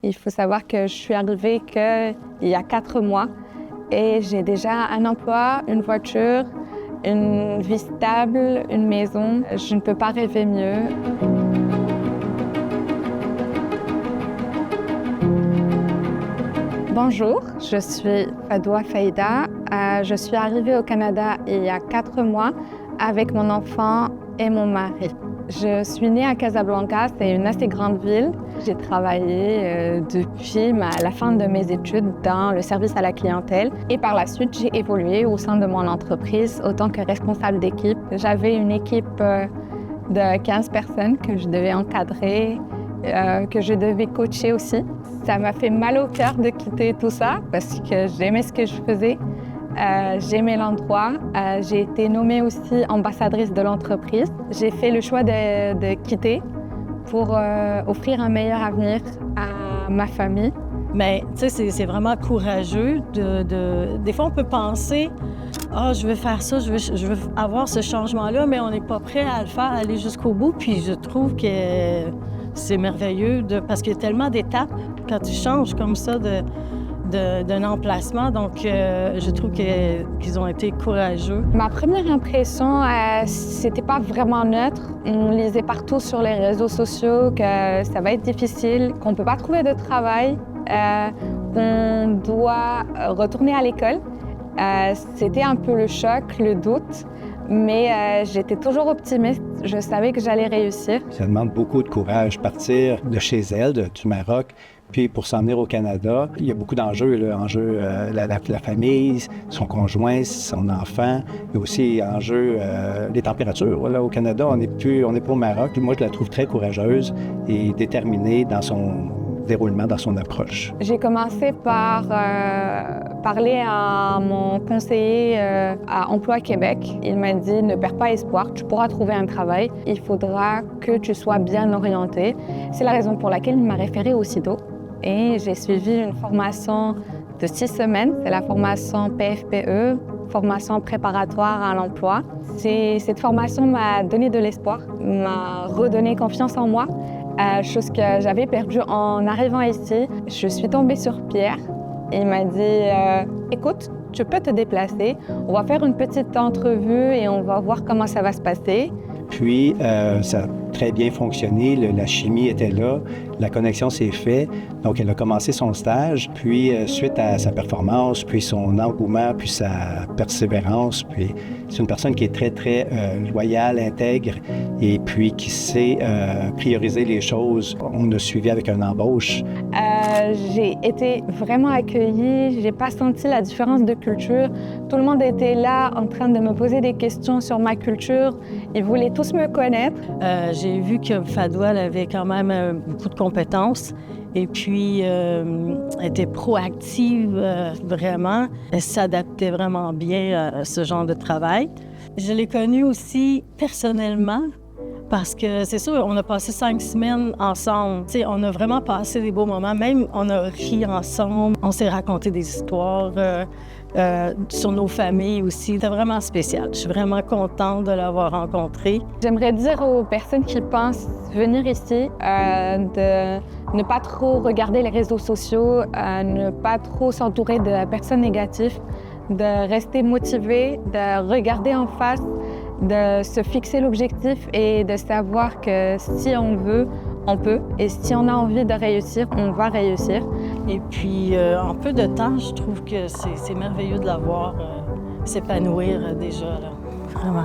Il faut savoir que je suis arrivée il y a 4 mois et j'ai déjà un emploi, une voiture, une vie stable, une maison. Je ne peux pas rêver mieux. Bonjour, je suis Fadoua Faïda. Je suis arrivée au Canada il y a 4 mois avec mon enfant et mon mari. Je suis née à Casablanca, c'est une assez grande ville. J'ai travaillé depuis la fin de mes études dans le service à la clientèle et par la suite, j'ai évolué au sein de mon entreprise autant que responsable d'équipe. J'avais une équipe de 15 personnes que je devais encadrer, que je devais coacher aussi. Ça m'a fait mal au cœur de quitter tout ça parce que j'aimais ce que je faisais. J'aimais l'endroit. J'ai été nommée aussi ambassadrice de l'entreprise. J'ai fait le choix de quitter pour offrir un meilleur avenir à ma famille. Mais tu sais, c'est vraiment courageux. Des fois, on peut penser « Ah, je veux faire ça, je veux avoir ce changement-là », mais on n'est pas prêt à le faire, à aller jusqu'au bout. Puis je trouve que c'est merveilleux parce qu'il y a tellement d'étapes quand tu changes comme ça d'un emplacement. Donc, je trouve qu'ils ont été courageux. Ma première impression, c'était pas vraiment neutre. On lisait partout sur les réseaux sociaux que ça va être difficile, qu'on peut pas trouver de travail, qu'on doit retourner à l'école. C'était un peu le choc, le doute, mais j'étais toujours optimiste. Je savais que j'allais réussir. Ça demande beaucoup de courage, partir de chez elle, du Maroc, puis pour s'en venir au Canada. Il y a beaucoup d'enjeux, la famille, son conjoint, son enfant. Il y a aussi enjeux, les températures. Là, au Canada, on n'est pas au Maroc. Moi, je la trouve très courageuse et déterminée dans son déroulement, dans son approche. J'ai commencé par parler à mon conseiller à Emploi Québec. Il m'a dit « Ne perds pas espoir, tu pourras trouver un travail. Il faudra que tu sois bien orienté. » C'est la raison pour laquelle il m'a référée au CIDO. Et j'ai suivi une formation de 6 semaines. C'est la formation PFPE, formation préparatoire à l'emploi. Cette formation m'a donné de l'espoir, m'a redonné confiance en moi. Chose que j'avais perdue en arrivant ici. Je suis tombée sur Pierre. Il m'a dit « Écoute, tu peux te déplacer. On va faire une petite entrevue et on va voir comment ça va se passer. » Puis, ça a très bien fonctionné. La chimie était là. La connexion s'est faite. Donc, elle a commencé son stage. Puis, suite à sa performance, puis son engouement, puis sa persévérance, puis c'est une personne qui est très, très loyale, intègre et puis qui sait prioriser les choses. On a suivi avec une embauche. J'ai été vraiment accueillie. J'ai pas senti la différence de culture. Tout le monde était là en train de me poser des questions sur ma culture. Ils voulaient tous me connaître. J'ai vu que Fadoua avait quand même beaucoup de compétences et puis elle était proactive vraiment. Elle s'adaptait vraiment bien à ce genre de travail. Je l'ai connue aussi personnellement parce que c'est sûr, on a passé 5 semaines ensemble. T'sais, on a vraiment passé des beaux moments. Même on a ri ensemble. On s'est raconté des histoires sur nos familles aussi. C'était vraiment spécial. Je suis vraiment contente de l'avoir rencontrée. J'aimerais dire aux personnes qui pensent venir ici de ne pas trop regarder les réseaux sociaux, ne pas trop s'entourer de personnes négatives, de rester motivé, de regarder en face, de se fixer l'objectif et de savoir que si on veut, on peut. Et si on a envie de réussir, on va réussir. Et puis, en peu de temps, je trouve que c'est merveilleux de la voir s'épanouir déjà, là. Vraiment.